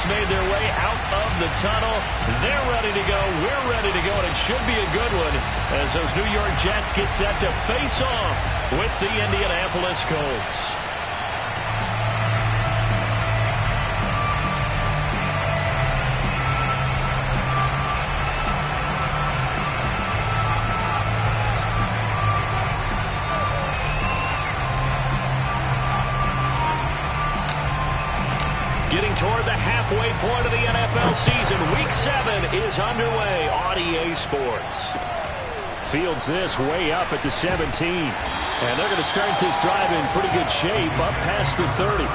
made their way out of the tunnel. They're ready to go. We're ready to go, and it should be a good one as those New York Jets get set to face off with the Indianapolis Colts. Getting toward the halfway point of the NFL season. Week 7 is underway on EA Sports. Fields this way up at the 17. And they're going to start this drive in pretty good shape up past the 30.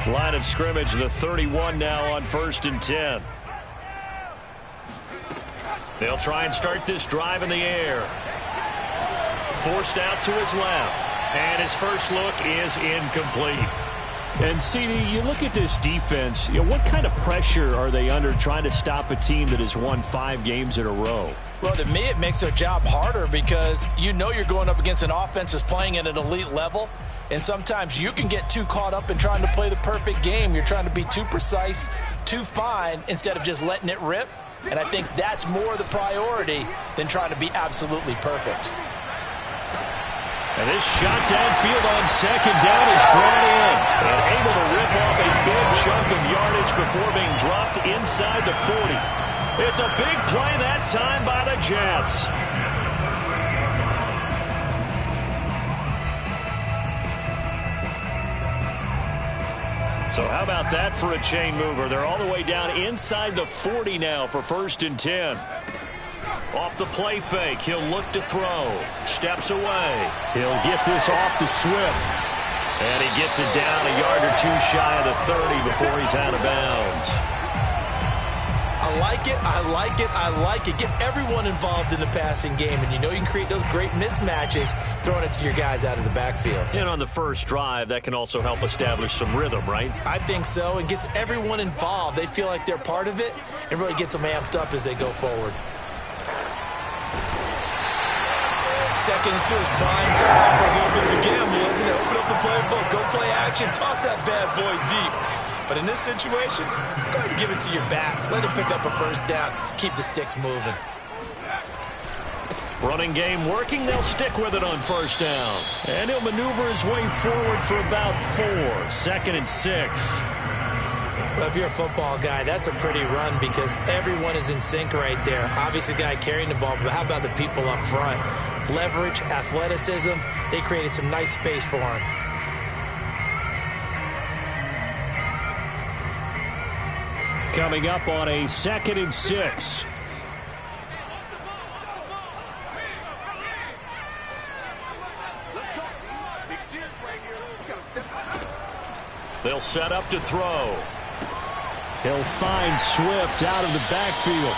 Line of scrimmage, the 31 now on 1st and 10. They'll try and start this drive in the air. Forced out to his left. And his first look is incomplete. And, CD, you look at this defense, what kind of pressure are they under trying to stop a team that has won 5 games in a row? Well, to me, it makes their job harder because you know you're going up against an offense that's playing at an elite level. And sometimes you can get too caught up in trying to play the perfect game. You're trying to be too precise, too fine, instead of just letting it rip. And I think that's more the priority than trying to be absolutely perfect. And this shot downfield on second down is drawn in. And able to rip off a big chunk of yardage before being dropped inside the 40. It's a big play that time by the Jets. So how about that for a chain mover? They're all the way down inside the 40 now for 1st and 10. Off the play fake, he'll look to throw. Steps away. He'll get this off to Swift. And he gets it down a yard or two shy of the 30 before he's out of bounds. I like it, I like it, I like it. Get everyone involved in the passing game, and you know you can create those great mismatches throwing it to your guys out of the backfield. And on the first drive, that can also help establish some rhythm, right? I think so, and gets everyone involved. They feel like they're part of it and really gets them amped up as they go forward. Second and 2 is prime time for a little bit of a gamble, isn't it? Open up the playbook, go play action, toss that bad boy deep. But in this situation, go ahead and give it to your back. Let him pick up a first down. Keep the sticks moving. Running game working. They'll stick with it on first down. And he'll maneuver his way forward for about 4. 2nd and 6. Well, if you're a football guy, that's a pretty run because everyone is in sync right there. Obviously, the guy carrying the ball, but how about the people up front? Leverage, athleticism. They created some nice space for him. Coming up on a 2nd and 6. They'll set up to throw. He'll find Swift out of the backfield.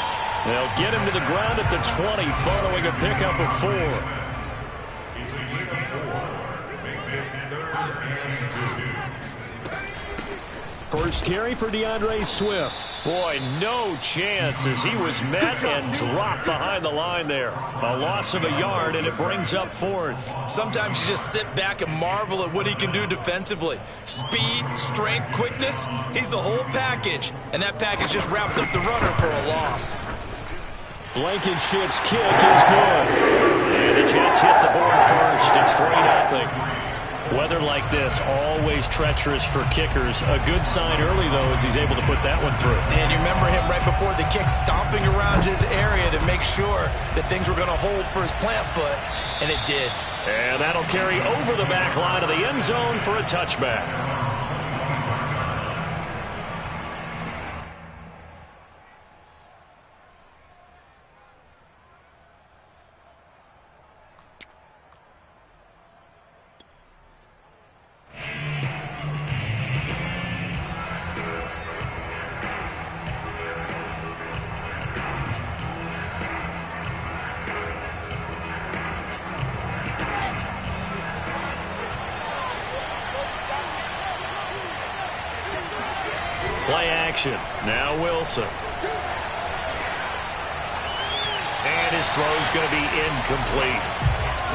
They'll get him to the ground at the 20 following a pickup of 4. First carry for DeAndre Swift. Boy, no chance as he was met and dropped behind the line there. A loss of a yard, and it brings up 4th. Sometimes you just sit back and marvel at what he can do defensively. Speed, strength, quickness, he's the whole package. And that package just wrapped up the runner for a loss. Blankenship's kick is good. And the Jets hit the board first. It's 3-0. Weather like this, always treacherous for kickers. A good sign early, though, as he's able to put that one through. And you remember him right before the kick stomping around his area to make sure that things were going to hold for his plant foot, and it did. And that'll carry over the back line of the end zone for a touchback. Play action. Now Wilson. And his throw's going to be incomplete.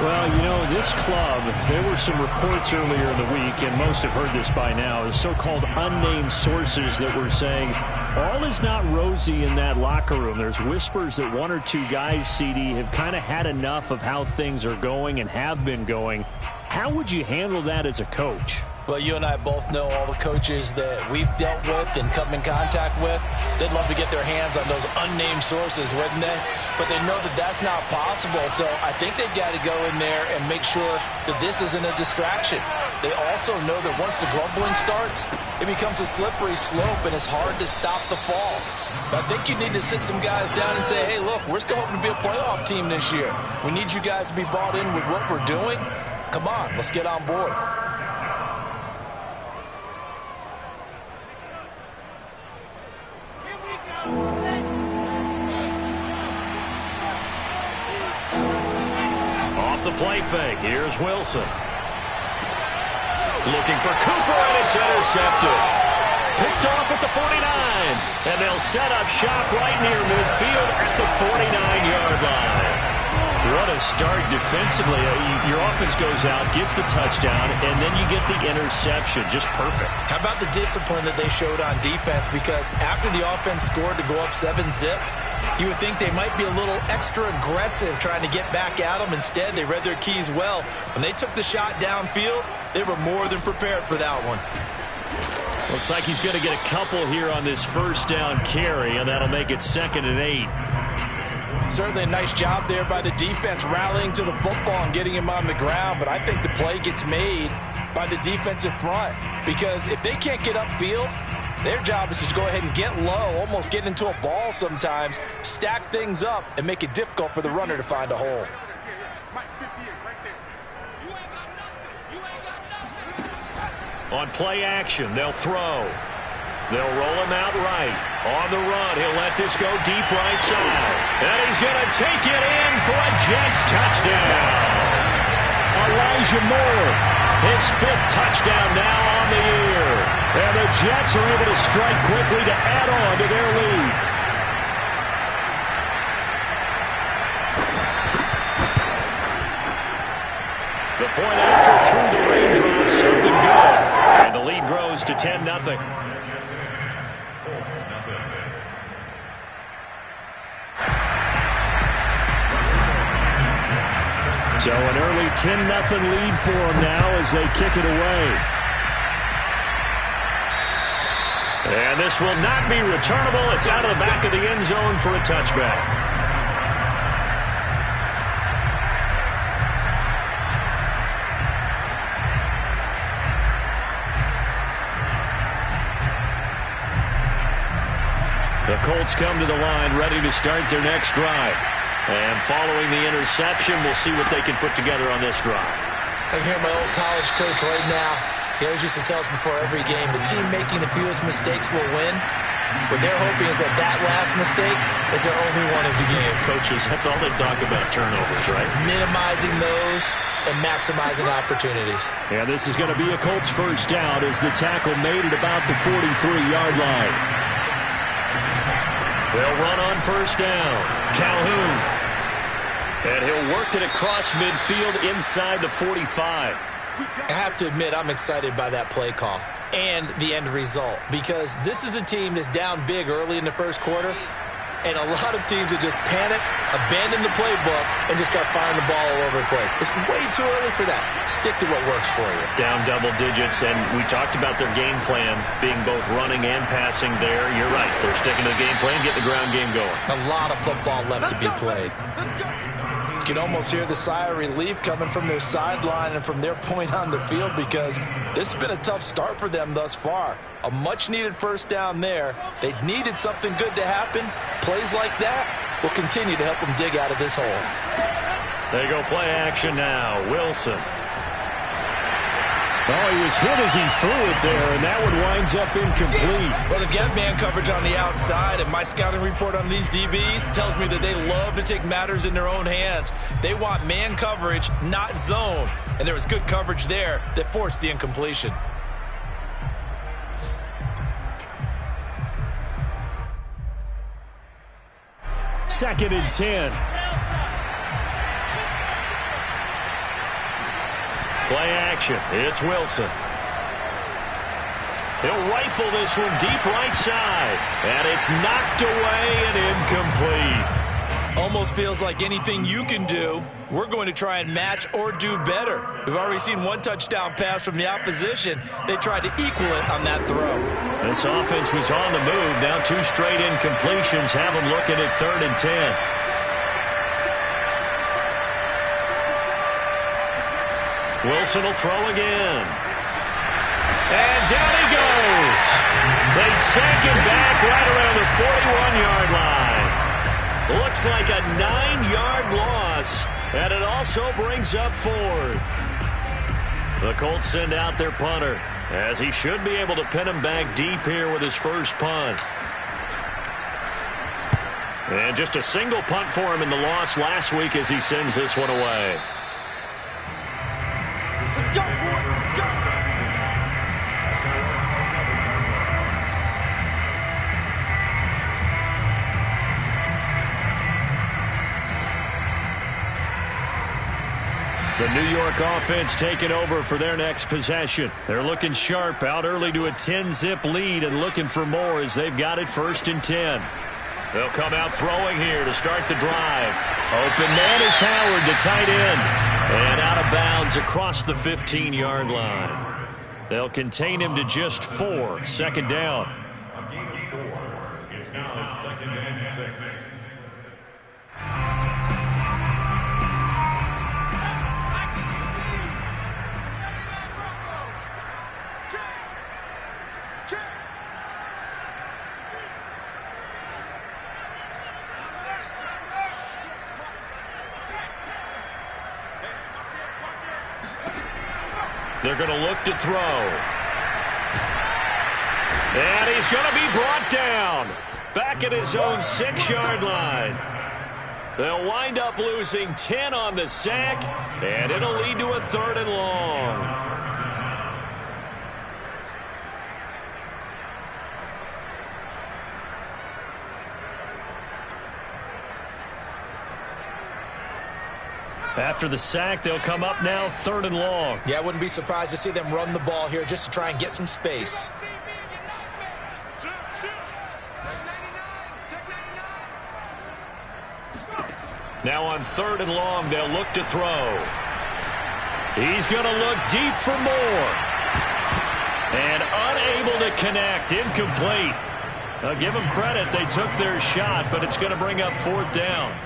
Well, you know, this club, there were some reports earlier in the week, and most have heard this by now, the so-called unnamed sources that were saying all is not rosy in that locker room. There's whispers that one or two guys, CD, have kind of had enough of how things are going and have been going. How would you handle that as a coach? Well, you and I both know all the coaches that we've dealt with and come in contact with. They'd love to get their hands on those unnamed sources, wouldn't they? But they know that that's not possible, so I think they've got to go in there and make sure that this isn't a distraction. They also know that once the grumbling starts, it becomes a slippery slope, and it's hard to stop the fall. But I think you need to sit some guys down and say, hey, look, we're still hoping to be a playoff team this year. We need you guys to be bought in with what we're doing. Come on, let's get on board. Off the play fake. Here's Wilson. Looking for Cooper, and it's intercepted. Picked off at the 49. And they'll set up shop right near midfield at the 49-yard line. What a start defensively. Your offense goes out, gets the touchdown, and then you get the interception. Just perfect. How about the discipline that they showed on defense? Because after the offense scored to go up 7-zip, you would think they might be a little extra aggressive trying to get back at them. Instead, they read their keys well. When they took the shot downfield, they were more than prepared for that one. Looks like he's going to get a couple here on this first down carry, and that'll make it 2nd and 8. Certainly a nice job there by the defense rallying to the football and getting him on the ground, but I think the play gets made by the defensive front, because if they can't get upfield, their job is to go ahead and get low, almost get into a ball sometimes, stack things up, and make it difficult for the runner to find a hole. On play action, they'll throw. They'll roll him out right. On the run, he'll let this go deep right side. And he's going to take it in for a Jets touchdown. Elijah Moore, his 5th touchdown now on the year. And the Jets are able to strike quickly to add on to their lead. The point after through the raindrops, something good. And the lead grows to 10-0. So an early 10-0 lead for them now as they kick it away. And this will not be returnable. It's out of the back of the end zone for a touchback. The Colts come to the line ready to start their next drive. And following the interception, we'll see what they can put together on this drive. I can hear my old college coach right now. He always used to tell us before every game, the team making the fewest mistakes will win. What they're hoping is that last mistake is their only one of the game. Coaches, that's all they talk about, turnovers, right? Minimizing those and maximizing opportunities. Yeah, this is going to be a Colts first down as the tackle made it about the 43-yard line. They'll run on first down. Calhoun. And he'll work it across midfield inside the 45. I have to admit, I'm excited by that play call and the end result, because this is a team that's down big early in the first quarter, and a lot of teams that just panic, abandon the playbook, and just start firing the ball all over the place. It's way too early for that. Stick to what works for you. Down double digits, and we talked about their game plan being both running and passing there. You're right. They're sticking to the game plan, getting the ground game going. A lot of football left to be played. You can almost hear the sigh of relief coming from their sideline and from their point on the field, because this has been a tough start for them thus far. A much-needed first down there. They needed something good to happen. Plays like that will continue to help them dig out of this hole. They go play action now. Wilson. Oh, he was hit as he threw it there, and that one winds up incomplete. Well, they've got man coverage on the outside, and my scouting report on these DBs tells me that they love to take matters in their own hands. They want man coverage, not zone. And there was good coverage there that forced the incompletion. 2nd and 10. Play action. It's Wilson. He'll rifle this one deep right side. And it's knocked away and incomplete. Almost feels like anything you can do, we're going to try and match or do better. We've already seen one touchdown pass from the opposition. They tried to equal it on that throw. This offense was on the move. Now 2 straight incompletions have them looking at 3rd and 10. Wilson will throw again. And down he goes. They sack him back right around the 41-yard line. Looks like a 9-yard loss, and it also brings up 4th. The Colts send out their punter, as he should be able to pin him back deep here with his first punt. And just a single punt for him in the loss last week as he sends this one away. Let's go, boys. Let's go. The New York offense taking over for their next possession. They're looking sharp, out early to a 10-zip lead and looking for more as they've got it 1st and 10. They'll come out throwing here to start the drive. Open man is Howard, the tight end. And out of bounds across the 15-yard line. They'll contain him to just 4. 2nd down. A gain of 4. It's now 2nd and 6. They're going to look to throw. And he's going to be brought down. Back at his own 6-yard line. They'll wind up losing 10 on the sack, and it'll lead to a 3rd and long. After the sack, they'll come up now 3rd and long. Yeah, I wouldn't be surprised to see them run the ball here just to try and get some space. Now on 3rd and long, they'll look to throw. He's going to look deep for more. And unable to connect. Incomplete. I'll give them credit. They took their shot, but it's going to bring up 4th down.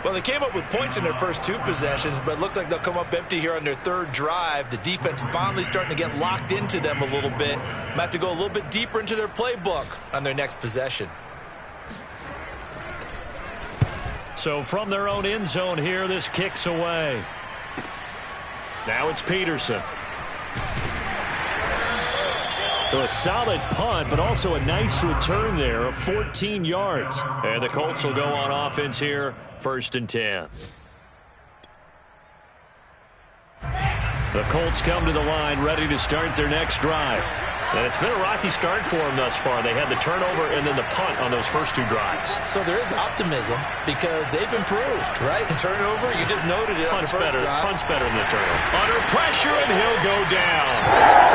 Well, they came up with points in their first 2 possessions, but it looks like they'll come up empty here on their 3rd drive. The defense finally starting to get locked into them a little bit. Might have to go a little bit deeper into their playbook on their next possession. So from their own end zone here, this kicks away. Now it's Peterson. So a solid punt, but also a nice return there of 14 yards. And the Colts will go on offense here, 1st and 10. The Colts come to the line, ready to start their next drive. And it's been a rocky start for them thus far. They had the turnover and then the punt on those first 2 drives. So there is optimism because they've improved, right? Turnover, you just noted it. Punt's better than the turnover. Under pressure, and he'll go down.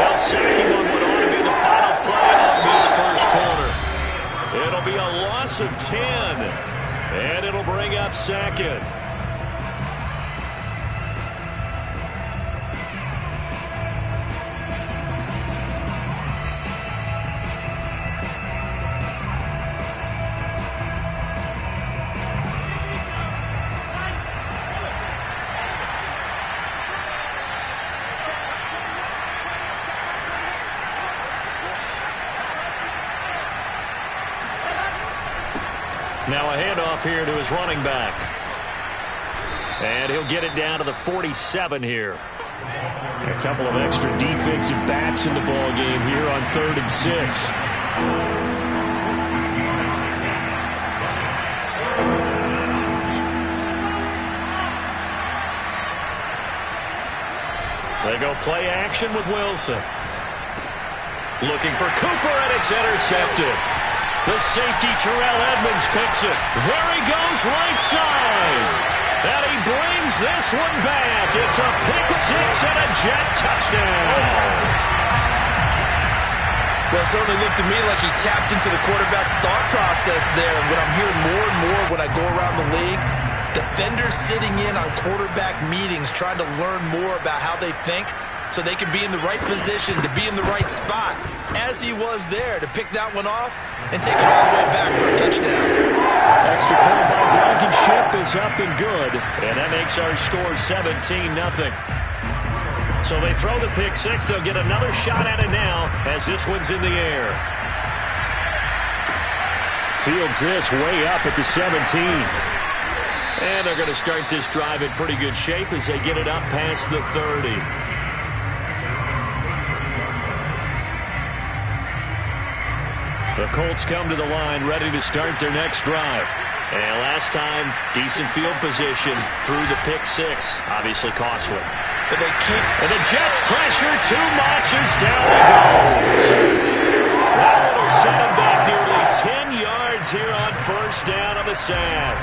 They'll sack him on what ought to be the final play of this first quarter. It'll be a loss of 10, and it'll bring up 2nd. Now a handoff here to his running back. And he'll get it down to the 47 here. A couple of extra defensive backs in the ball game here on 3rd and 6. They go play action with Wilson. Looking for Cooper, and it's intercepted. The safety, Terrell Edmonds, picks it. There he goes, right side. And he brings this one back. It's a pick six and a Jet touchdown. Well, it certainly looked to me like he tapped into the quarterback's thought process there. And what I'm hearing more and more when I go around the league, defenders sitting in on quarterback meetings trying to learn more about how they think so they can be in the right position, to be in the right spot, as he was there to pick that one off and take it all the way back for a touchdown. Extra point by Blankenship is up and good. And that makes our score 17-0. So they throw the pick six. They'll get another shot at it now as this one's in the air. Fields this way up at the 17. And they're going to start this drive in pretty good shape as they get it up past the 30. The Colts come to the line ready to start their next drive. And last time, decent field position through the pick six. Obviously costly. But they keep... And the Jets pressure too much as down he goes. That will set him back nearly 10 yards here on first down on the sack.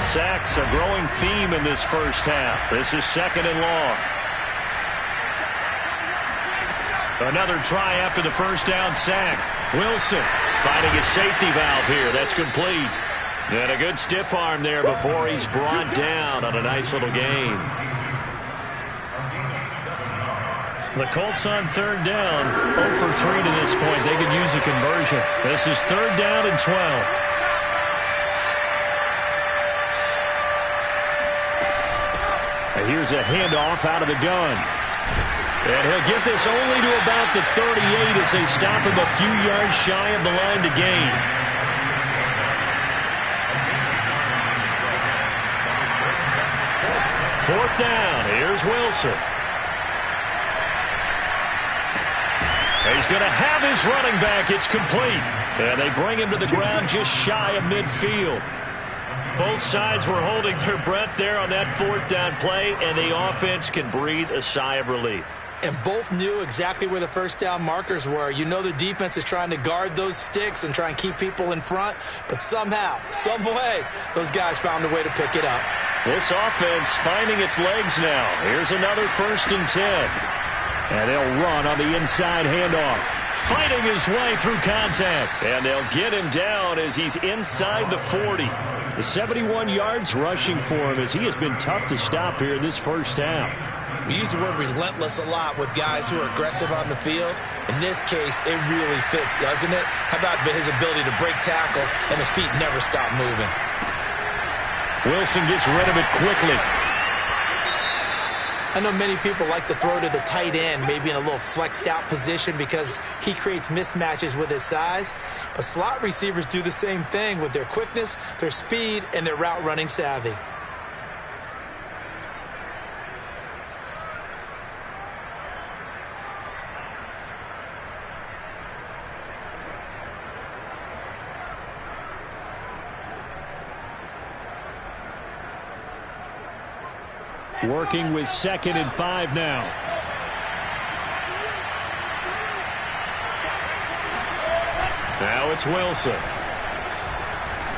Sacks a growing theme in this first half. This is second and long. Another try after the first down sack. Wilson finding a safety valve here. That's complete. And a good stiff arm there before he's brought down on a nice little gain. The Colts on third down. 0 for 3 to this point. They could use a conversion. This is third down and 12. And here's a handoff out of the gun. And he'll get this only to about the 38 as they stop him a few yards shy of the line to gain. Fourth down. Here's Wilson. He's going to have his running back. It's complete. And they bring him to the ground just shy of midfield. Both sides were holding their breath there on that fourth down play, and the offense can breathe a sigh of relief. And both knew exactly where the first down markers were. You know the defense is trying to guard those sticks and try and keep people in front, but somehow, some way, those guys found a way to pick it up. This offense finding its legs now. Here's another 1st and 10. And they'll run on the inside handoff. Fighting his way through contact. And they'll get him down as he's inside the 40. The 71 yards rushing for him as he has been tough to stop here in this first half. We use the word relentless a lot with guys who are aggressive on the field. In this case, it really fits, doesn't it? How about his ability to break tackles and his feet never stop moving? Wilson gets rid of it quickly. I know many people like to throw to the tight end, maybe in a little flexed out position because he creates mismatches with his size. But slot receivers do the same thing with their quickness, their speed, and their route running savvy. Working with 2nd and 5 now. Now it's Wilson.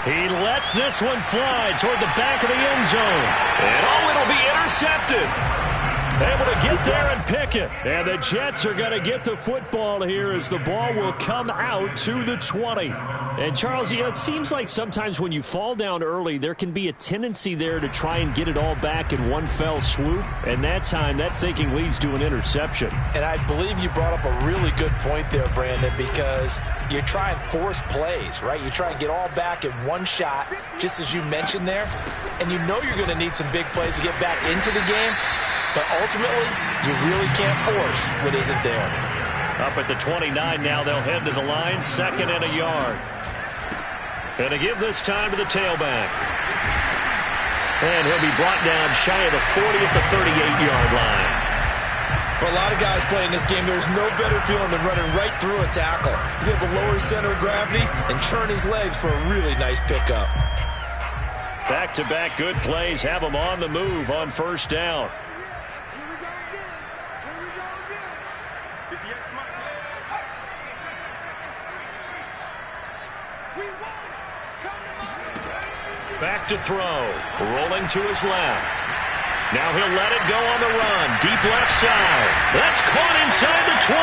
He lets this one fly toward the back of the end zone. And it'll be intercepted. Able to get there and pick it. And the Jets are going to get the football here as the ball will come out to the 20. And Charles, you know, it seems like sometimes when you fall down early, there can be a tendency there to try and get it all back in one fell swoop. And that time, that thinking leads to an interception. And I believe you brought up a really good point there, Brandon, because you try and force plays, right? You try and get all back in one shot, just as you mentioned there. And you know you're going to need some big plays to get back into the game. But ultimately, you really can't force what isn't there. Up at the 29 now, they'll head to the line, 2nd and a yard. And to give this time to the tailback. And he'll be brought down shy of the 40 at the 38-yard line. For a lot of guys playing this game, there's no better feeling than running right through a tackle. He's able to lower his center of gravity and turn his legs for a really nice pickup. Back-to-back good plays have him on the move on first down. Back to throw. Rolling to his left. Now he'll let it go on the run. Deep left side. That's caught inside the 20.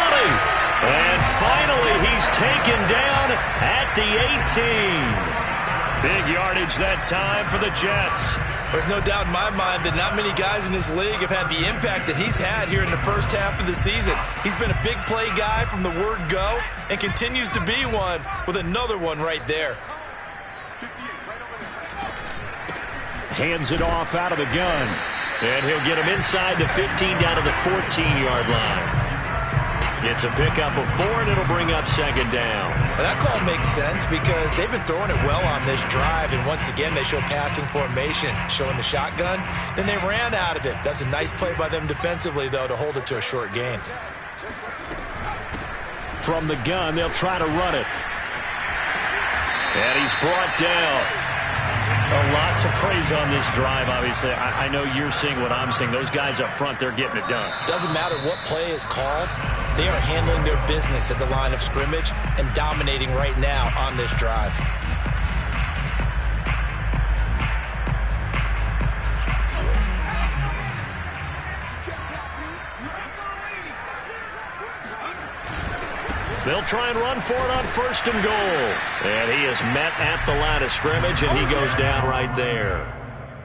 And finally he's taken down at the 18. Big yardage that time for the Jets. There's no doubt in my mind that not many guys in this league have had the impact that he's had here in the first half of the season. He's been a big play guy from the word go and continues to be one with another one right there. Hands it off out of the gun. And he'll get him inside the 15 down to the 14-yard line. It's a pickup of 4, and it'll bring up second down. Well, that call makes sense because they've been throwing it well on this drive, and once again they show passing formation, showing the shotgun. Then they ran out of it. That's a nice play by them defensively, though, to hold it to a short gain. From the gun, they'll try to run it. And he's brought down. A lot to praise on this drive, obviously. I know you're seeing what I'm seeing. Those guys up front, they're getting it done. Doesn't matter what play is called. They are handling their business at the line of scrimmage and dominating right now on this drive. They'll try and run for it on 1st and goal. And he is met at the line of scrimmage, and he goes down right there.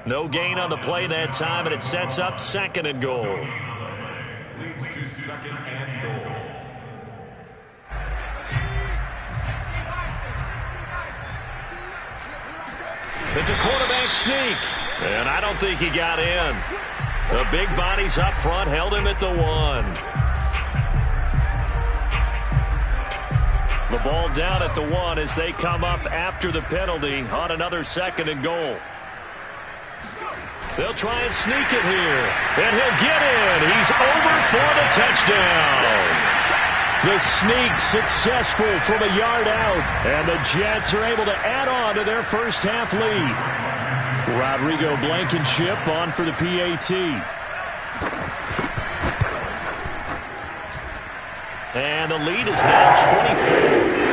No gain on the play that time, and it sets up 2nd and goal. Leads to 2nd and goal. It's a quarterback sneak, and I don't think he got in. The big bodies up front held him at the 1. The ball down at the 1 as they come up after the penalty on another 2nd and goal. They'll try and sneak it here, and he'll get in. He's over for the touchdown. The sneak successful from a yard out, and the Jets are able to add on to their first half lead. Rodrigo Blankenship on for the PAT. And the lead is now 24.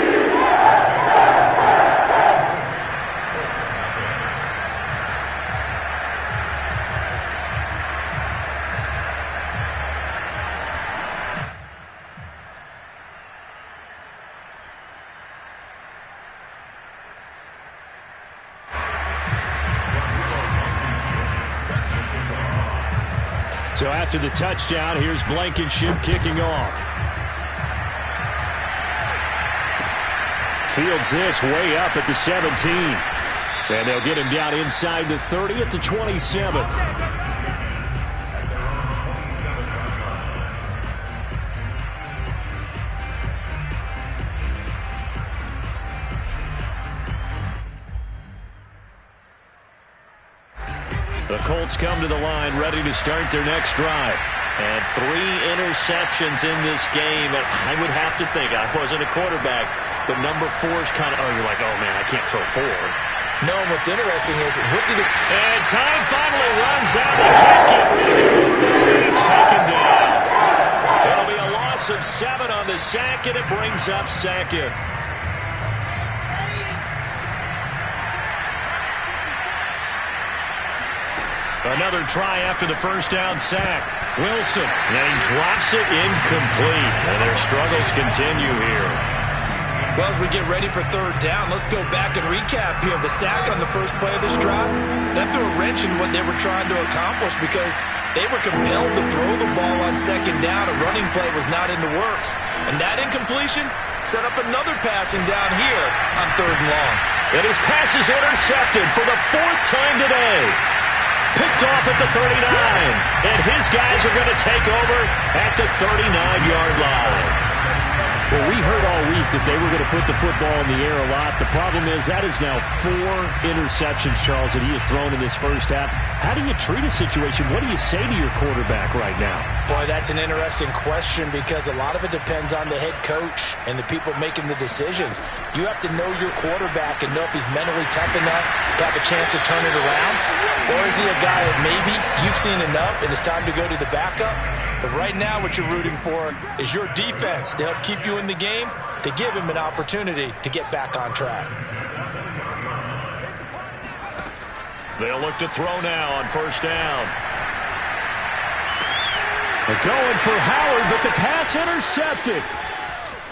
So after the touchdown, here's Blankenship kicking off. Fields this way up at the 17. And they'll get him down inside the 30 at the 27. The Colts come to the line ready to start their next drive. And 3 interceptions in this game. And I would have to think, I wasn't a quarterback, but number 4 is kind of, you're like, oh, man, I can't throw 4. No, what's interesting is, what did it... And time finally runs out. They can't get rid of it. It's taken down. It'll be a loss of 7 on the sack, and it brings up 2nd. Another try after the first down sack. Wilson, and he drops it incomplete. And their struggles continue here. Well, as we get ready for 3rd down, let's go back and recap here. The sack on the first play of this drive, that threw a wrench in what they were trying to accomplish because they were compelled to throw the ball on 2nd down. A running play was not in the works. And that incompletion set up another passing down here on 3rd and long. And his pass is intercepted for the 4th time today. Picked off at the 39. And his guys are going to take over at the 39-yard line. Well, we heard all week that they were going to put the football in the air a lot. The problem is that is now 4 interceptions, Charles, that he has thrown in this first half. How do you treat a situation? What do you say to your quarterback right now? Boy, that's an interesting question because a lot of it depends on the head coach and the people making the decisions. You have to know your quarterback and know if he's mentally tough enough to have a chance to turn it around. Or is he a guy that maybe you've seen enough and it's time to go to the backup? But right now what you're rooting for is your defense to help keep you in the game, to give him an opportunity to get back on track. They'll look to throw now on first down. They're going for Howard, but the pass intercepted.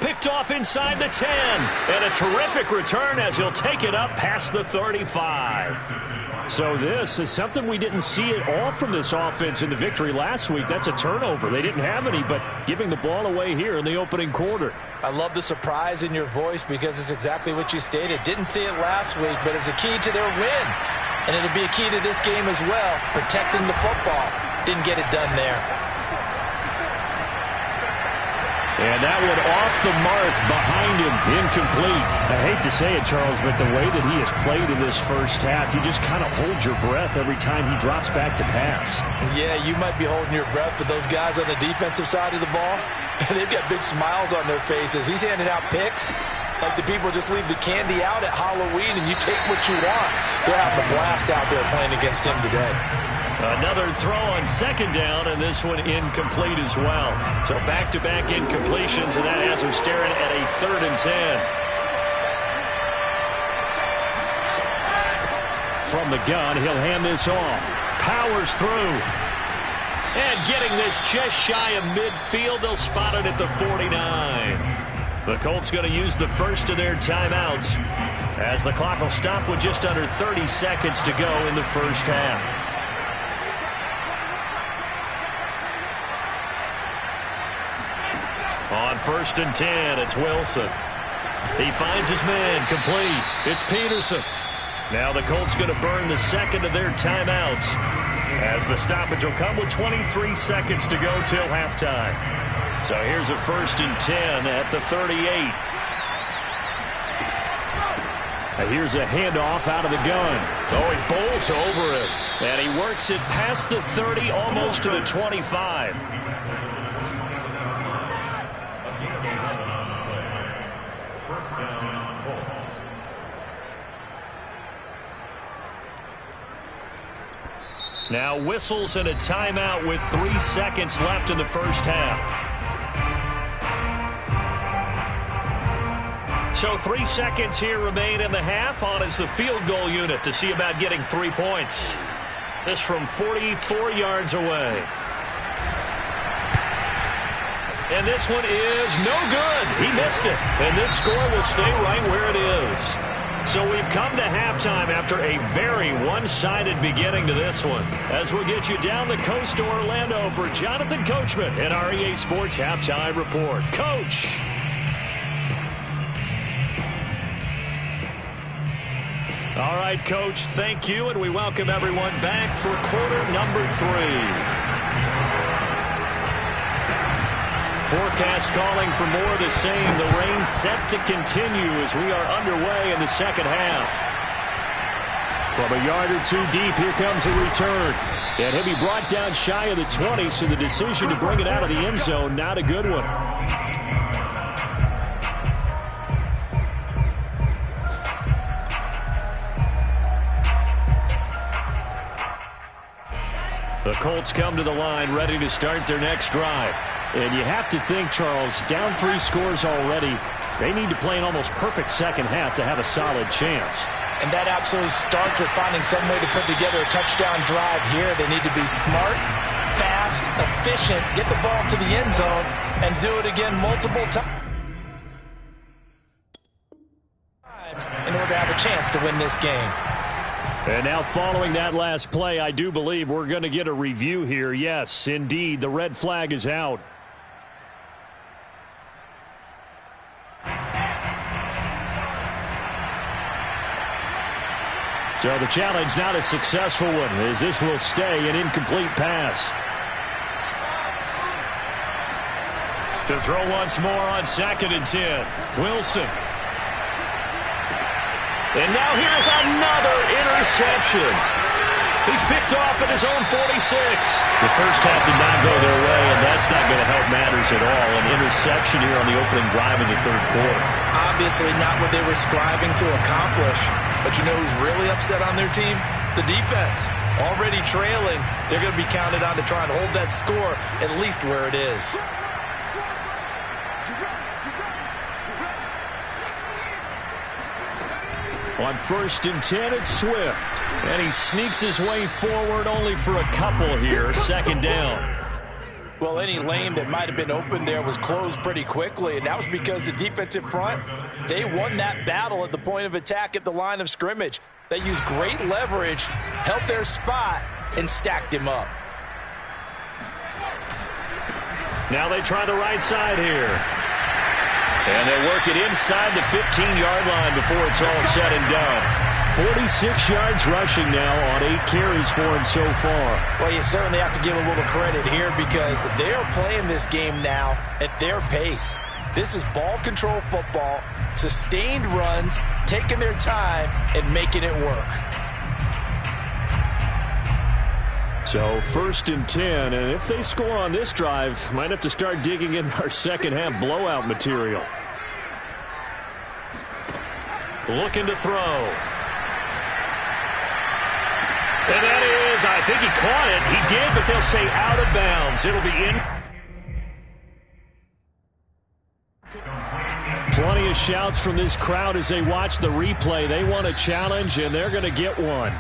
Picked off inside the 10. And a terrific return as he'll take it up past the 35. So this is something we didn't see at all from this offense in the victory last week. That's a turnover. They didn't have any, but giving the ball away here in the opening quarter. I love the surprise in your voice because it's exactly what you stated. Didn't see it last week, but it's a key to their win. And it'll be a key to this game as well, protecting the football. Didn't get it done there. And that one off the mark behind him, incomplete. I hate to say it, Charles, but the way that he has played in this first half, you just kind of hold your breath every time he drops back to pass. Yeah, you might be holding your breath, but those guys on the defensive side of the ball, they've got big smiles on their faces. He's handing out picks like the people just leave the candy out at Halloween and you take what you want. They're having a blast out there playing against him today. Another throw on second down, and this one incomplete as well. So back-to-back incompletions, and that has him staring at a 3rd and 10. From the gun, he'll hand this off. Powers through. And getting this just shy of midfield, they'll spot it at the 49. The Colts going to use the first of their timeouts as the clock will stop with just under 30 seconds to go in the first half. On 1st and 10, it's Wilson. He finds his man, complete. It's Peterson. Now the Colts going to burn the second of their timeouts as the stoppage will come with 23 seconds to go till halftime. So here's a 1st and 10 at the 38. Now here's a handoff out of the gun. Oh, he bowls over it. And he works it past the 30, almost to the 25. Now whistles and a timeout with 3 seconds left in the first half. So 3 seconds here remain in the half. On is the field goal unit to see about getting 3 points. This from 44 yards away. And this one is no good. He missed it. And this score will stay right where it is. So we've come to halftime after a very one-sided beginning to this one. As we'll get you down the coast to Orlando for Jonathan Coachman and our EA Sports Halftime Report. Coach. All right, Coach, thank you, and we welcome everyone back for quarter number 3. Forecast calling for more of the same. The rain set to continue as we are underway in the second half. From a yard or two deep, here comes a return. And he'll be brought down shy of the 20, so the decision to bring it out of the end zone, not a good one. The Colts come to the line ready to start their next drive. And you have to think, Charles, down 3 scores already. They need to play an almost perfect second half to have a solid chance. And that absolutely starts with finding some way to put together a touchdown drive here. They need to be smart, fast, efficient, get the ball to the end zone, and do it again multiple times in order to have a chance to win this game. And now following that last play, I do believe we're going to get a review here. Yes, indeed, the red flag is out. So the challenge not a successful one, as this will stay an incomplete pass. To throw once more on 2nd and 10. Wilson. And now here's another interception. He's picked off at his own 46. The first half did not go their way, and that's not going to help matters at all. An interception here on the opening drive in the 3rd quarter. Obviously not what they were striving to accomplish. But you know who's really upset on their team? The defense. Already trailing. They're going to be counted on to try and hold that score at least where it is. On 1st and 10, it's Swift. And he sneaks his way forward only for a couple here. Second down. Well, any lane that might have been open there was closed pretty quickly, and that was because the defensive front, they won that battle at the point of attack at the line of scrimmage. They used great leverage, held their spot, and stacked him up. Now they try the right side here. And they'll work it inside the 15-yard line before it's all said and done. 46 yards rushing now on 8 carries for him so far. Well, you certainly have to give a little credit here because they're playing this game now at their pace. This is ball control football, sustained runs, taking their time, and making it work. So 1st and 10, and if they score on this drive, might have to start digging in our second half blowout material. Looking to throw. And that is, I think he caught it. He did, but they'll say out of bounds. It'll be in. Plenty of shouts from this crowd as they watch the replay. They want a challenge, and they're going to get one.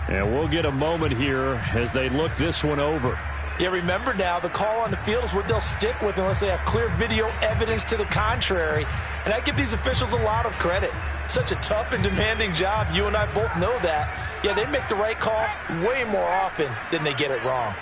And we'll get a moment here as they look this one over. Yeah, remember now, the call on the field is what they'll stick with unless they have clear video evidence to the contrary. And I give these officials a lot of credit. Such a tough and demanding job. You and I both know that. Yeah, they make the right call way more often than they get it wrong.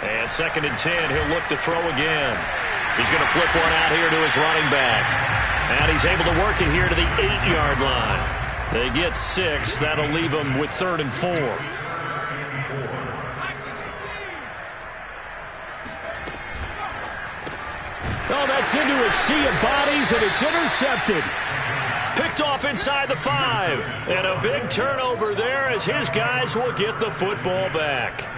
And 2nd and 10, he'll look to throw again. He's going to flip one out here to his running back. And he's able to work it here to the 8-yard line. They get 6. That'll leave them with 3rd and 4. Oh, that's into a sea of bodies, and it's intercepted. Picked off inside the 5. And a big turnover there as his guys will get the football back.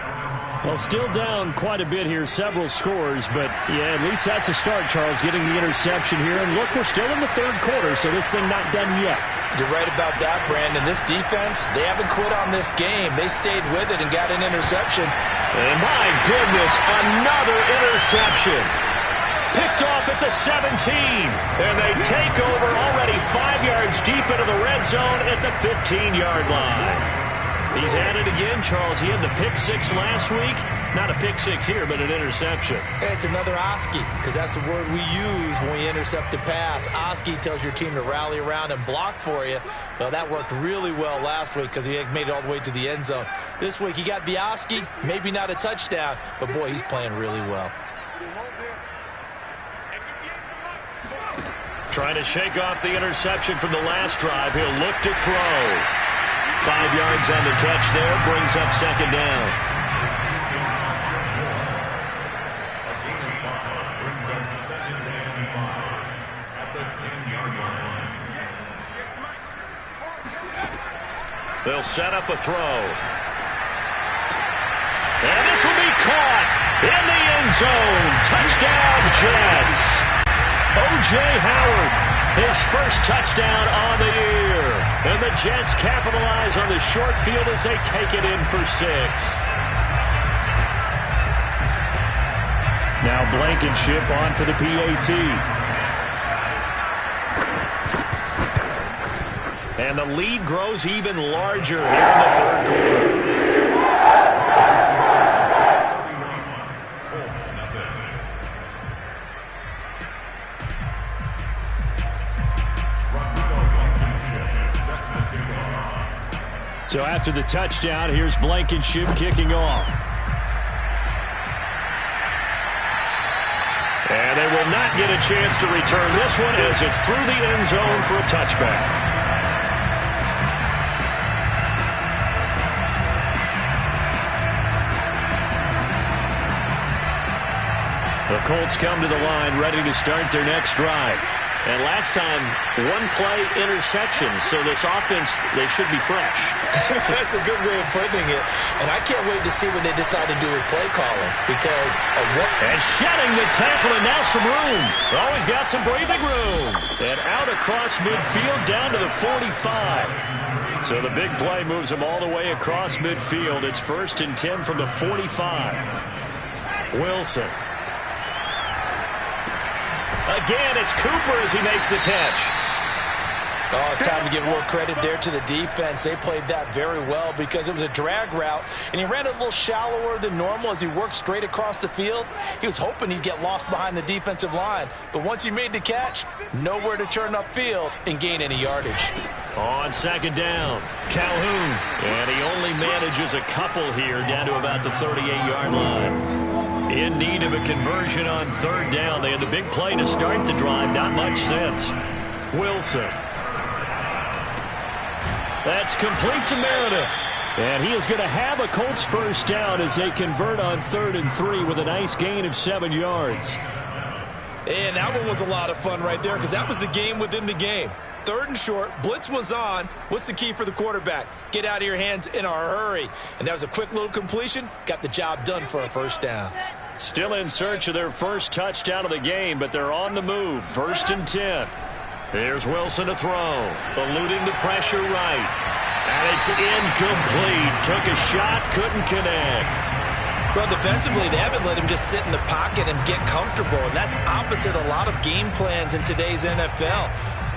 Well, still down quite a bit here, several scores, but yeah, at least that's a start, Charles, getting the interception here. And look, we're still in the 3rd quarter, so this thing not done yet. You're right about that, Brandon. This defense, they haven't quit on this game. They stayed with it and got an interception. And my goodness, another interception. Picked off at the 17. And they take over already 5 yards deep into the red zone at the 15-yard line. He's at it again, Charles. He had the pick 6 last week. Not a pick 6 here, but an interception. It's another Oski, because that's the word we use when we intercept a pass. Oski tells your team to rally around and block for you. Well, that worked really well last week because he made it all the way to the end zone. This week he got the Oski, maybe not a touchdown, but boy, he's playing really well. Trying to shake off the interception from the last drive. He'll look to throw. 5 yards on the catch there, brings up 2nd down. Brings up 2nd and 5 at the 10-yard line. They'll set up a throw. And this will be caught in the end zone. Touchdown, Jets. O.J. Howard, his first touchdown on the year. And the Jets capitalize on the short field as they take it in for 6. Now Blankenship on for the PAT. And the lead grows even larger here in the 3rd quarter. Colts, nothing. So after the touchdown, here's Blankenship kicking off. And they will not get a chance to return this one as it's through the end zone for a touchback. The Colts come to the line ready to start their next drive. And last time, one-play interceptions, so this offense, they should be fresh. That's a good way of putting it. And I can't wait to see what they decide to do with play calling because of what... And shedding the tackle, and now some room. Always got some breathing room. And out across midfield down to the 45. So the big play moves them all the way across midfield. It's 1st and 10 from the 45. Wilson. Again, it's Cooper as he makes the catch. Oh, it's time to give more credit there to the defense. They played that very well because it was a drag route, and he ran it a little shallower than normal as he worked straight across the field. He was hoping he'd get lost behind the defensive line, but once he made the catch, nowhere to turn upfield and gain any yardage. On 2nd down, Calhoun, and he only manages a couple here down to about the 38-yard line. In need of a conversion on 3rd down. They had the big play to start the drive, not much sense. Wilson. That's complete to Meredith. And he is going to have a Colts 1st down as they convert on 3rd and 3 with a nice gain of 7 yards. And that one was a lot of fun right there because that was the game within the game. 3rd and short, blitz was on. What's the key for the quarterback? Get out of your hands in a hurry. And that was a quick little completion. Got the job done for a 1st down. Still in search of their first touchdown of the game, but they're on the move. 1st and 10. Here's Wilson to throw. Eluding the pressure right. And it's incomplete. Took a shot, couldn't connect. Well, defensively, they haven't let him just sit in the pocket and get comfortable, and that's opposite a lot of game plans in today's NFL.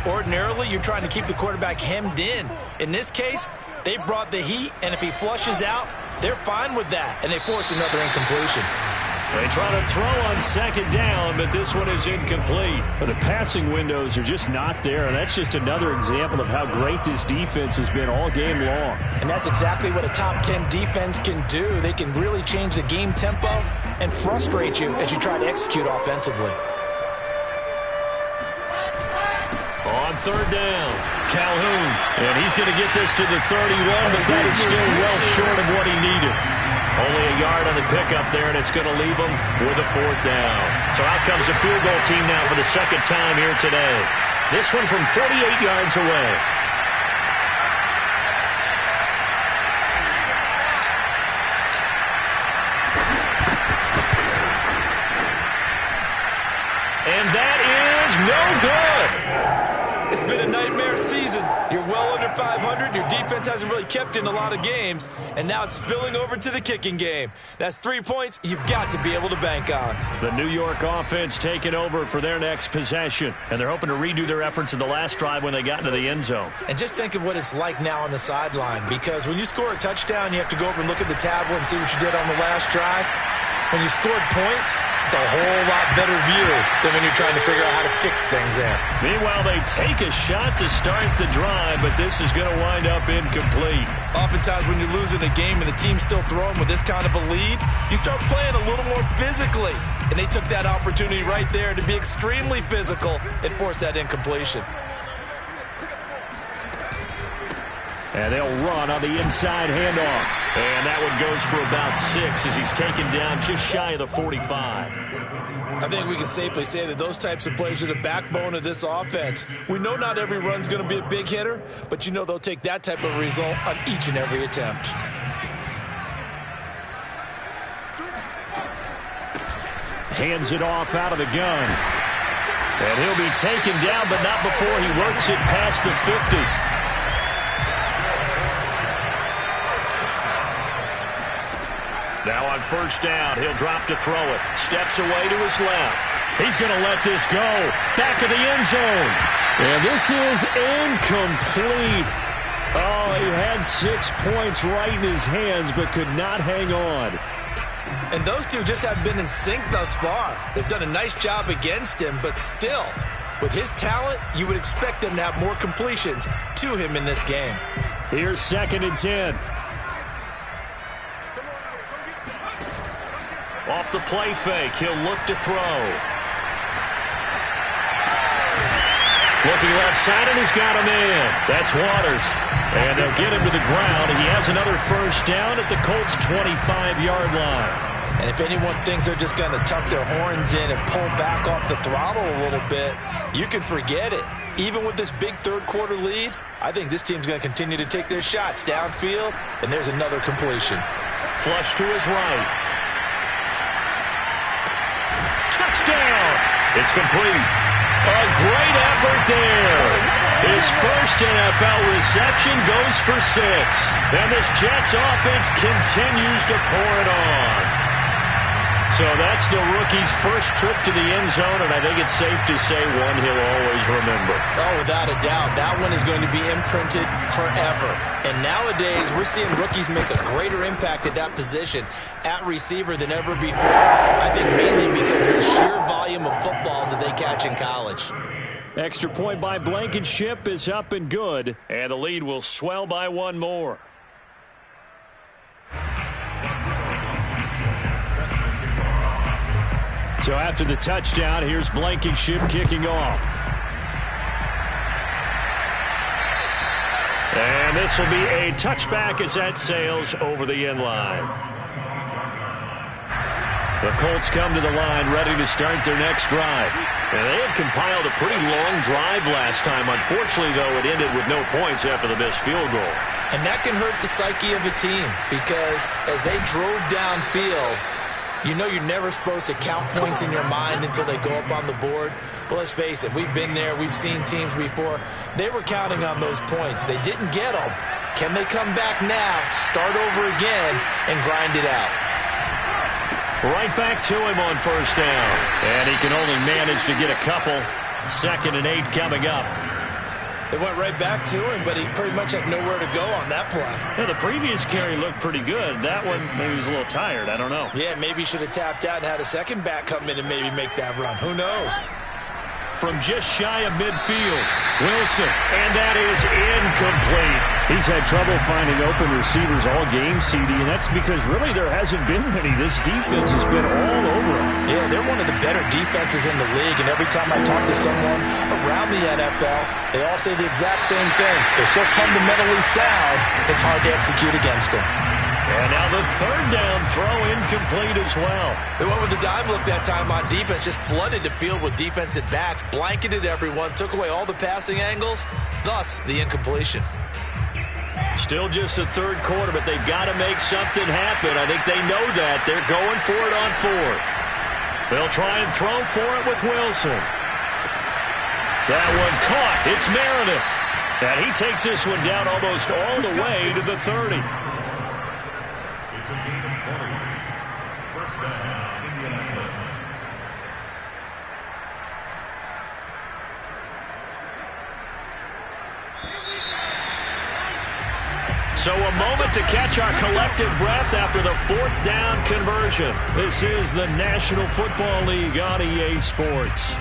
Ordinarily, you're trying to keep the quarterback hemmed in. In this case, they brought the heat, and if he flushes out, they're fine with that, and they force another incompletion. They try to throw on 2nd down, but this one is incomplete. But the passing windows are just not there, and that's just another example of how great this defense has been all game long. And that's exactly what a top 10 defense can do. They can really change the game tempo and frustrate you as you try to execute offensively. On 3rd down, Calhoun. And he's going to get this to the 31, but that is still well short of what he needed. Only a yard on the pickup there, and it's going to leave them with a 4th down. So out comes the field goal team now for the 2nd time here today. This one from 48 yards away. And that is no good. It's been a nightmare season. You're well under 500. Your defense hasn't really kept you in a lot of games, and now it's spilling over to the kicking game. That's 3 points you've got to be able to bank on. The New York offense taking over for their next possession, and they're hoping to redo their efforts in the last drive when they got into the end zone. And just think of what it's like now on the sideline, because when you score a touchdown, you have to go over and look at the tablet and see what you did on the last drive. When you scored points, it's a whole lot better view than when you're trying to figure out how to fix things there. Meanwhile, they take a shot to start the drive, but this is going to wind up incomplete. Oftentimes when you're losing a game and the team's still throwing with this kind of a lead, you start playing a little more physically. And they took that opportunity right there to be extremely physical and force that incompletion. And they'll run on the inside handoff. And that one goes for about 6 as he's taken down just shy of the 45. I think we can safely say that those types of plays are the backbone of this offense. We know not every run's going to be a big hitter, but you know they'll take that type of result on each and every attempt. Hands it off out of the gun. And he'll be taken down, but not before he works it past the 50. Now on 1st down, he'll drop to throw it. Steps away to his left. He's going to let this go. Back of the end zone. And this is incomplete. Oh, he had 6 points right in his hands, but could not hang on. And those two just haven't been in sync thus far. They've done a nice job against him, but still, with his talent, you would expect them to have more completions to him in this game. Here's 2nd and 10. Off the play fake, he'll look to throw. Looking left side, and he's got him in. That's Waters. And they'll get him to the ground, and he has another 1st down at the Colts' 25-yard line. And if anyone thinks they're just going to tuck their horns in and pull back off the throttle a little bit, you can forget it. Even with this big third-quarter lead, I think this team's going to continue to take their shots downfield, and there's another completion. Flush to his right. Touchdown! It's complete. A great effort there. His first NFL reception goes for 6. And this Jets offense continues to pour it on. So that's the rookie's first trip to the end zone, and I think it's safe to say one he'll always remember. Oh, without a doubt. That one is going to be imprinted forever. And nowadays, we're seeing rookies make a greater impact at that position at receiver than ever before. I think mainly because of the sheer volume of footballs that they catch in college. Extra point by Blankenship is up and good. And the lead will swell by one more. So after the touchdown, here's Blankenship kicking off. And this will be a touchback as that sails over the end line. The Colts come to the line ready to start their next drive. And they had compiled a pretty long drive last time. Unfortunately, though, it ended with no points after the missed field goal. And that can hurt the psyche of a team because as they drove downfield, you know you're never supposed to count points in your mind until they go up on the board. But let's face it, we've been there. We've seen teams before. They were counting on those points. They didn't get them. Can they come back now, start over again, and grind it out? Right back to him on first down. And he can only manage to get a couple. 2nd and 8 coming up. They went right back to him, but he pretty much had nowhere to go on that play. Yeah, the previous carry looked pretty good. That one, maybe he was a little tired. I don't know. Yeah, maybe he should have tapped out and had a second back come in and maybe make that run. Who knows? From just shy of midfield, Wilson, and that is incomplete. He's had trouble finding open receivers all game, CD, and that's because really there hasn't been many. This defense has been all over him. Yeah, they're one of the better defenses in the league, and every time I talk to someone around the NFL, they all say the exact same thing. They're so fundamentally sound, it's hard to execute against them. And now the 3rd down throw incomplete as well. They went with the dime look that time on defense, just flooded the field with defensive backs, blanketed everyone, took away all the passing angles, thus the incompletion. Still just the 3rd quarter, but they've got to make something happen. I think they know that. They're going for it on 4th. They'll try and throw for it with Wilson. That one caught. It's Meredith. And he takes this one down almost all the way to the 30. It's a gain of 20. First down, Indianapolis. So a moment to catch our collective breath after the 4th down conversion. This is the National Football League on EA Sports.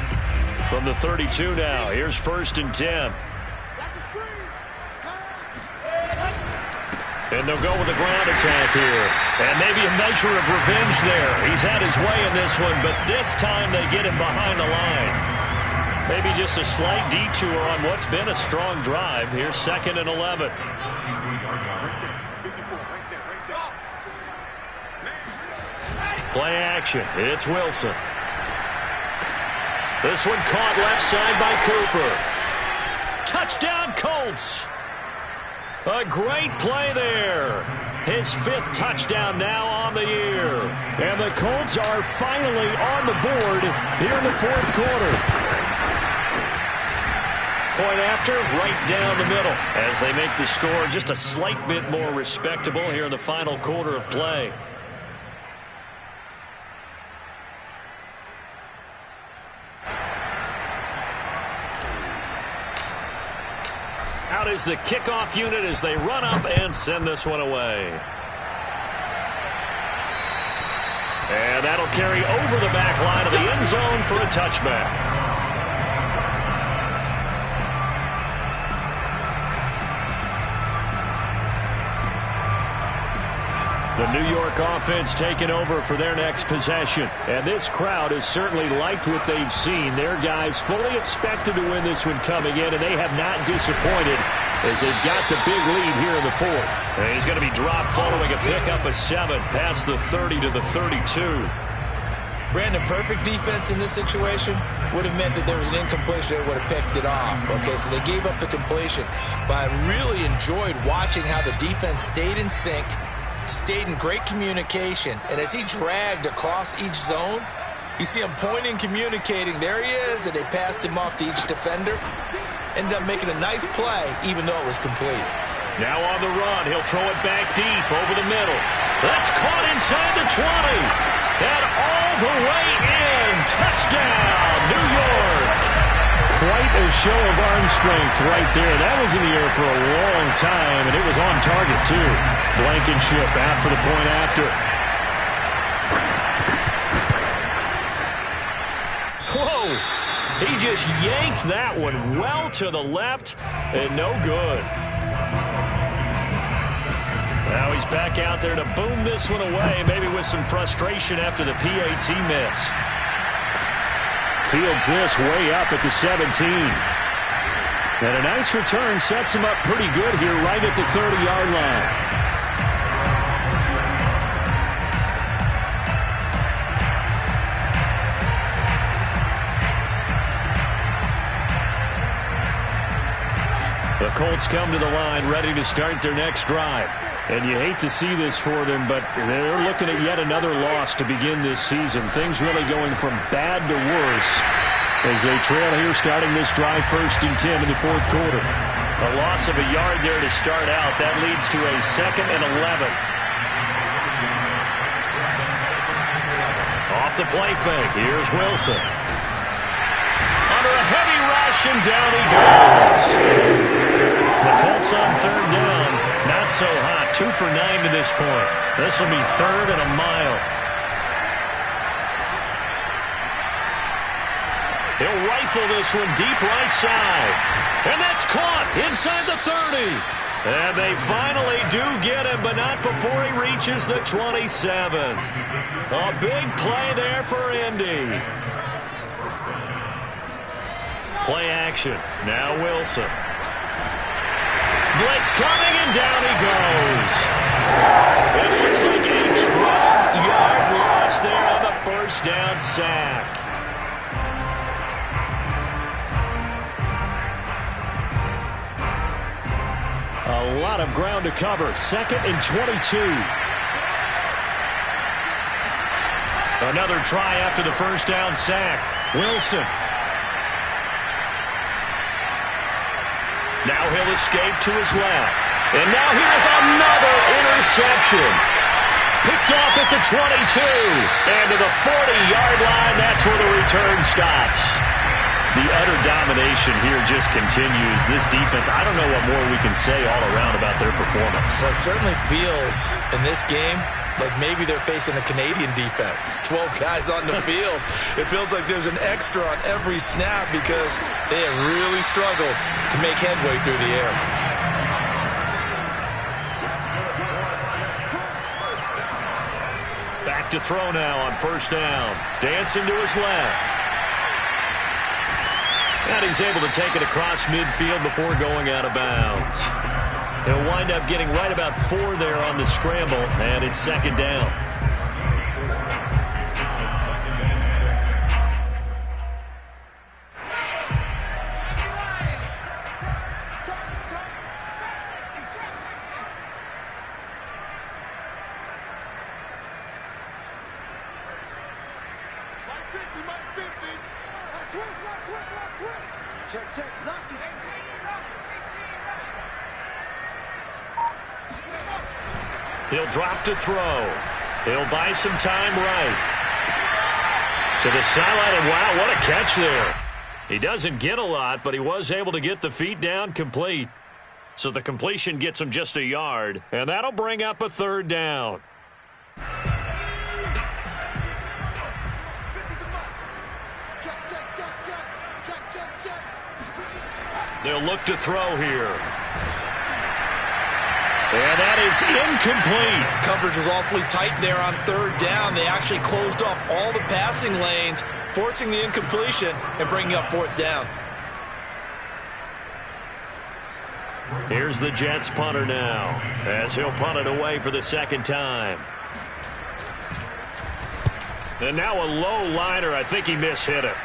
From the 32 now, here's 1st and 10. And they'll go with a ground attack here. And maybe a measure of revenge there. He's had his way in this one, but this time they get him behind the line. Maybe just a slight detour on what's been a strong drive. Here's 2nd and 11. Play action. It's Wilson. This one caught left side by Cooper. Touchdown, Colts. A great play there. His 5th touchdown now on the year. And the Colts are finally on the board here in the 4th quarter. Point after, right down the middle. As they make the score just a slight bit more respectable here in the final quarter of play. Out is the kickoff unit as they run up and send this one away. And that'll carry over the back line of the end zone for a touchback. The New York offense taking over for their next possession. And this crowd has certainly liked what they've seen. Their guys fully expected to win this one coming in, and they have not disappointed as they've got the big lead here in the 4th. And he's going to be dropped following a pickup of 7 past the 30 to the 32. Brandon, perfect defense in this situation would have meant that there was an incompletion. They would have picked it off. Okay, so they gave up the completion. But I really enjoyed watching how the defense stayed in sync, stayed in great communication, and as he dragged across each zone, You see him pointing, communicating. There he is, and they passed him off to each defender. Ended up making a nice play, even though it was complete. Now on the run, he'll throw it back deep over the middle. That's caught inside the 20. And all the way in. Touchdown, New York. Quite a show of arm strength right there. That was in the air for a long time, and it was on target, too. Blankenship out for the point after. Whoa! He just yanked that one well to the left, and no good. Now he's back out there to boom this one away, maybe with some frustration after the PAT miss. Fields this way up at the 17. And a nice return sets him up pretty good here right at the 30-yard line. The Colts come to the line ready to start their next drive. And you hate to see this for them, but they're looking at yet another loss to begin this season. Things really going from bad to worse as they trail here starting this drive 1st and 10 in the 4th quarter. A loss of a yard there to start out. That leads to a 2nd and 11. Off the play fake. Here's Wilson. Under a heavy rush, and down he goes. The Colts on 3rd down. Not so hot. 2 for 9 to this point. This will be 3rd and a mile. He'll rifle this one deep right side. And that's caught inside the 30. And they finally do get him, but not before he reaches the 27. A big play there for Indy. Play action. Now Wilson. Blitz coming, and down he goes. It looks like a 12-yard loss there on the 1st down sack. A lot of ground to cover. 2nd and 22. Another try after the 1st down sack. Wilson. Now he'll escape to his left. And now here's another interception. Picked off at the 22. And to the 40-yard line, that's where the return stops. The utter domination here just continues. This defense, I don't know what more we can say all around about their performance. Well, it certainly feels in this game like maybe they're facing a Canadian defense. 12 guys on the field. It feels like there's an extra on every snap because they have really struggled to make headway through the air. Back to throw now on 1st down. Dancing to his left. And he's able to take it across midfield before going out of bounds. He'll wind up getting right about 4 there on the scramble, and it's 2nd down. He'll drop to throw. He'll buy some time right. To the sideline, and wow, what a catch there. He doesn't get a lot, but he was able to get the feet down complete. So the completion gets him just a yard, and that'll bring up a 3rd down. They'll look to throw here. And that is incomplete. Coverage was awfully tight there on 3rd down. They actually closed off all the passing lanes, forcing the incompletion and bringing up 4th down. Here's the Jets punter now, as he'll punt it away for the 2nd time. And now a low liner. I think he mishit it.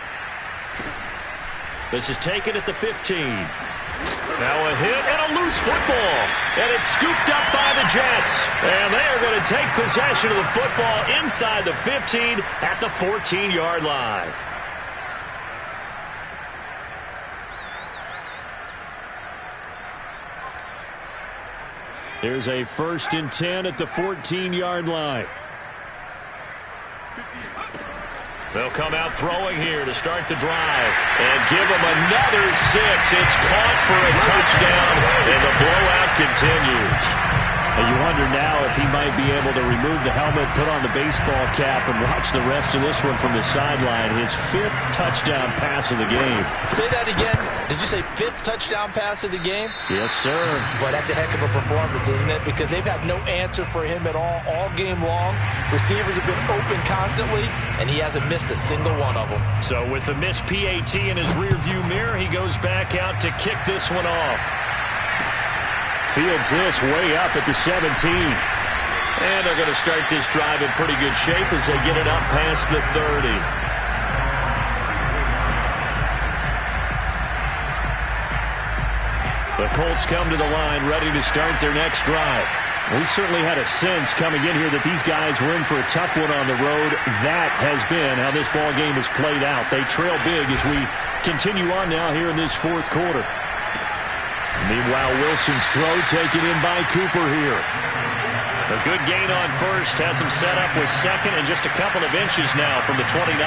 This is taken at the 15. Now a hit and a loose football. And it's scooped up by the Jets. And they are going to take possession of the football inside the 15 at the 14-yard line. Here's a 1st and 10 at the 14-yard line. They'll come out throwing here to start the drive and give them another 6. It's caught for a touchdown, and the blowout continues. And you wonder now if he might be able to remove the helmet, put on the baseball cap, and watch the rest of this one from the sideline. His 5th touchdown pass of the game. Say that again. Did you say 5th touchdown pass of the game? Yes, sir. Boy, that's a heck of a performance, isn't it? Because they've had no answer for him at all game long. Receivers have been open constantly, and he hasn't missed a single one of them. So with the missed PAT in his rearview mirror, he goes back out to kick this one off. Fields this way up at the 17. And they're going to start this drive in pretty good shape as they get it up past the 30. The Colts come to the line ready to start their next drive. We certainly had a sense coming in here that these guys were in for a tough one on the road. That has been how this ball game has played out. They trail big as we continue on now here in this 4th quarter. Meanwhile, Wilson's throw taken in by Cooper here. A good gain on first has him set up with 2nd and just a couple of inches now from the 29.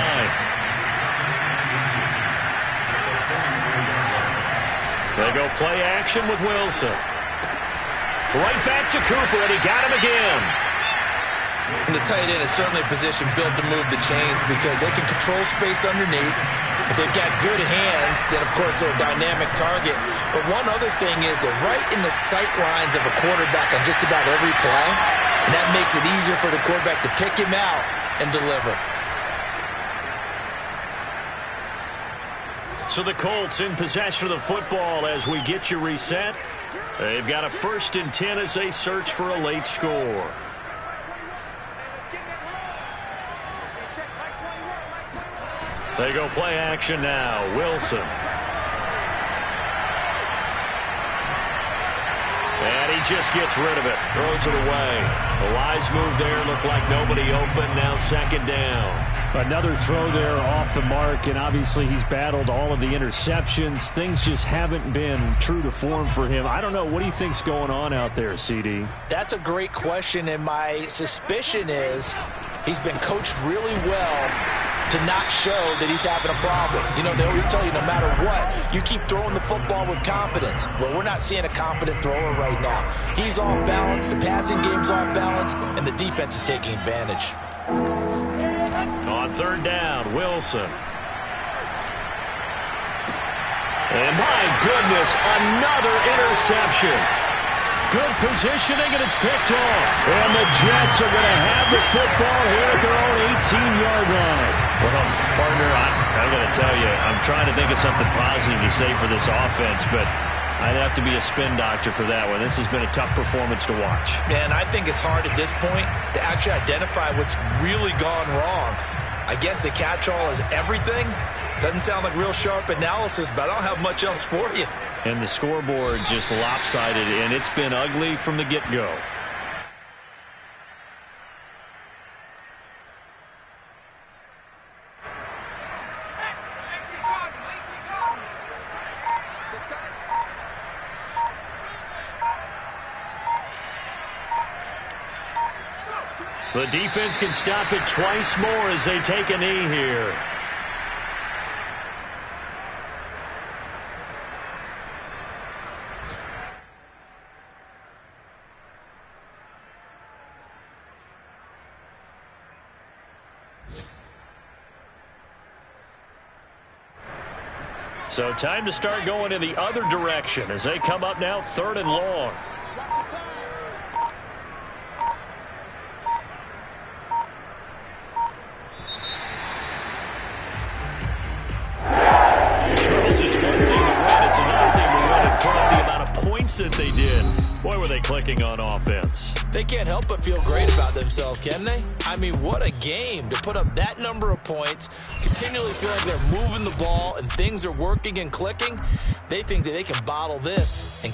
They go play action with Wilson. Right back to Cooper, and he got him again. And the tight end is certainly a position built to move the chains because they can control space underneath. If they've got good hands, then, of course, they're a dynamic target. But one other thing is they're right in the sight lines of a quarterback on just about every play. And that makes it easier for the quarterback to pick him out and deliver. So the Colts in possession of the football as we get you reset. They've got a 1st and 10 as they search for a late score. They go play action now. Wilson. And he just gets rid of it. Throws it away. The wise move there. Looked like nobody open. Now 2nd down. Another throw there off the mark, and obviously he's battled all of the interceptions. Things just haven't been true to form for him. I don't know. What do you think's going on out there, CD? That's a great question, and my suspicion is he's been coached really well to not show that he's having a problem. You know, they always tell you no matter what, you keep throwing the football with confidence. Well, we're not seeing a confident thrower right now. He's off balance, the passing game's off balance, and the defense is taking advantage. On 3rd down, Wilson. And my goodness, another interception. Good positioning, and it's picked off. And the Jets are going to have the football here at their own 18-yard line. Well, partner, I'm going to tell you, I'm trying to think of something positive to say for this offense, but I'd have to be a spin doctor for that one. This has been a tough performance to watch. Man, I think it's hard at this point to actually identify what's really gone wrong. I guess the catch-all is everything. Doesn't sound like real sharp analysis, but I don't have much else for you. And the scoreboard just lopsided, and it's been ugly from the get-go. The defense can stop it twice more as they take a knee here. So time to start going in the other direction as they come up now 3rd and long. Charles, it's one thing to win. It's another thing to win in front of the amount of points that they did. Boy, were they clicking. clicking on offense. They can't help but feel great about themselves, can they? I mean, what a game to put up that number of points, continually feel like they're moving the ball and things are working and clicking. They think that they can bottle this and